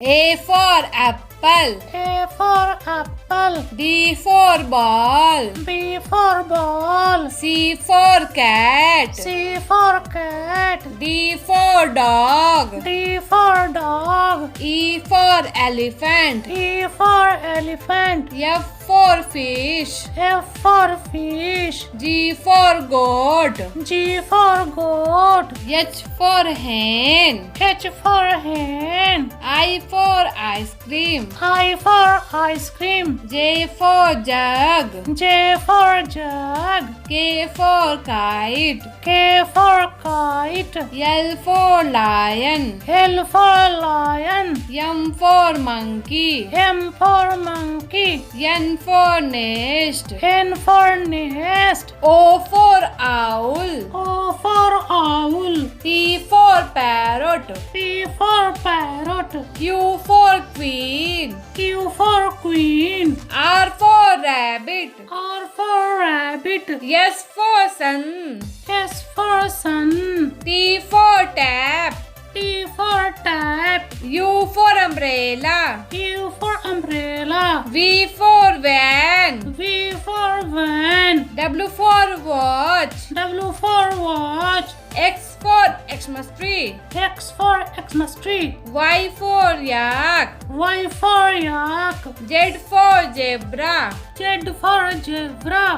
A for apple. A for apple. B for ball. B for ball. C for cat. C for cat. D for dog. D for dog. E for elephant. E for elephant. F for fish. F for fish. G for goat. G for goat. H for hen. H for hen. I for ice cream. I for ice cream. J for jug. J for jug. K for kite. K for kite. L for lion. L for lion. M for monkey. M for monkey. N for nest. N for nest. O for owl. O for owl. P for parrot. P for parrot. Q for queen. Q for queen. R for rabbit. R for rabbit. S for sun. S for sun. T for tap. T for tap. U for umbrella. U for umbrella. V for van. V for van. W for watch. W for watch. X for Xmas tree. X for Xmas tree. Y for yak. Y for yak. Z for zebra. Z for zebra.